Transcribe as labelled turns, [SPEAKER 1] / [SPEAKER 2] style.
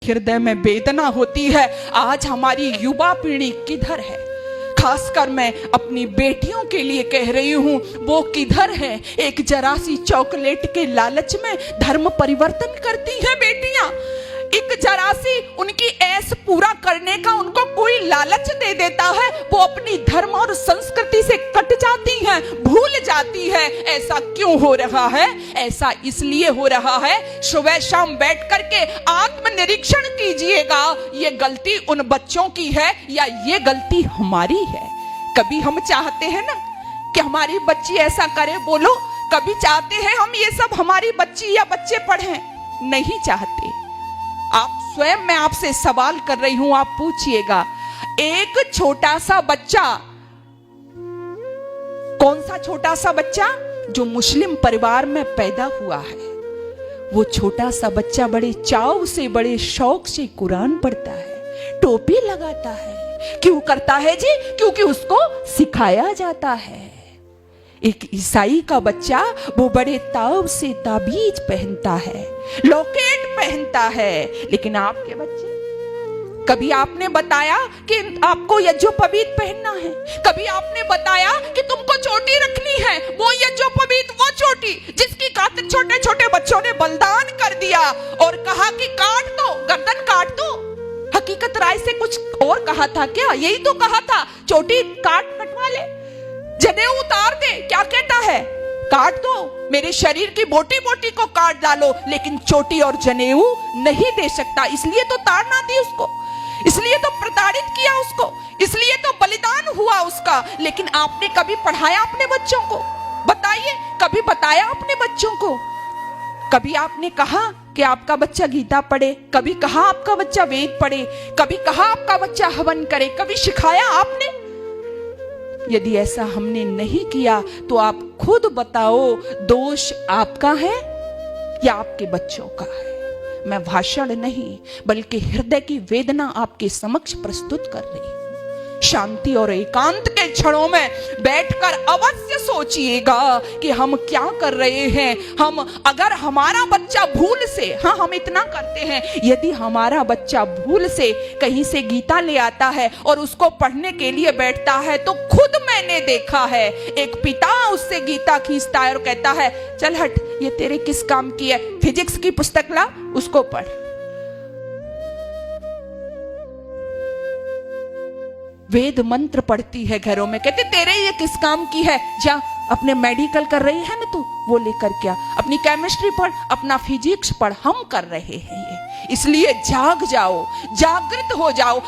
[SPEAKER 1] हृदय में वेदना होती है। आज हमारी युवा पीढ़ी किधर है? खासकर मैं अपनी बेटियों के लिए कह रही हूं, वो किधर है? एक जरा सी चॉकलेट के लालच में धर्म परिवर्तन करती है बेटियां। एक जरा सी उनकी ऐश पूरा करने का उनको कोई लालच दे देता है, वो अपनी धर्म और संस्कृति से कट जाती हैं, भूल जाती है। ऐसा क्यों हो रहा है? ऐसा इसलिए हो रहा है, सुबह शाम बैठ करके आत्मनिरीक्षण कीजिएगा, ये गलती उन बच्चों की है या ये गलती हमारी है? कभी हम चाहते हैं ना कि हमारी बच्ची ऐसा करे? बोलो, कभी चाहते हैं हम ये सब हमारी बच्ची या बच्चे पढ़ें? नहीं चाहते। आप स्वयं, मैं आपसे सवाल कर रही हूं, आप पूछिएगा, एक छोटा सा बच्चा, कौन सा छोटा सा बच्चा? जो मुस्लिम परिवार में पैदा हुआ है, वो छोटा सा बच्चा बड़े चाव से, बड़े शौक से कुरान पढ़ता है, टोपी लगाता है। क्यों करता है जी? क्योंकि उसको सिखाया जाता है। एक ईसाई का बच्चा वो बड़े ताव से ताबीज पहनता है, लॉकेट पहनता है। लेकिन आपके बच्चे, कभी आपने बताया कि आपको यज्ञोपवीत पहनना है? कभी आपने बताया कि तुमको चोटी रखनी है? वो यज्ञोपवीत, वो चोटी जिसकी खातिर छोटे छोटे बच्चों ने बलिदान कर दिया और कहा कि काट दो, गर्दन काट दो। हकीकत राय से कुछ और कहा था क्या? यही तो कहा था, चोटी कटवा ले, जनेऊ उतार दे। क्या कहता है? काट दो, मेरे शरीर की बोटी बोटी को काट डालो, लेकिन चोटी और जनेऊ नहीं दे सकता। इसलिए तो ताड़ना दी उसको, इसलिए तो प्रताड़ित किया उसको, इसलिए तो बलिदान हुआ उसका। लेकिन आपने कभी पढ़ाया अपने बच्चों को? बताइए, कभी बताया अपने बच्चों को? कभी आपने कहा कि आपका बच्चा गीता पढ़े? कभी कहा आपका बच्चा वेद पढ़े? कभी कहा आपका बच्चा हवन करे? कभी सिखाया आपने? यदि ऐसा हमने नहीं किया तो आप खुद बताओ, दोष आपका है या आपके बच्चों का है? मैं भाषण नहीं बल्कि हृदय की वेदना आपके समक्ष प्रस्तुत कर रही हूं। शांति और एकांत के क्षणों में बैठकर अवश्य सोचिएगा कि हम क्या कर रहे हैं। हम, अगर हमारा बच्चा भूल से, हाँ हम इतना करते हैं, यदि हमारा बच्चा भूल से कहीं से गीता ले आता है और उसको पढ़ने के लिए बैठता है, तो खुद मैंने देखा है, एक पिता उससे गीता खींचता है और कहता है, चल हट, ये तेरे किस काम की है, फिजिक्स की पुस्तक ला, उसको पढ़। वेद मंत्र पढ़ती है घरों में, कहते तेरे ये किस काम की है, जा अपने मेडिकल कर रही है ना तू, वो लेकर क्या, अपनी केमिस्ट्री पढ़, अपना फिजिक्स पढ़, हम कर रहे हैं ये। इसलिए जाग जाओ, जागृत हो जाओ।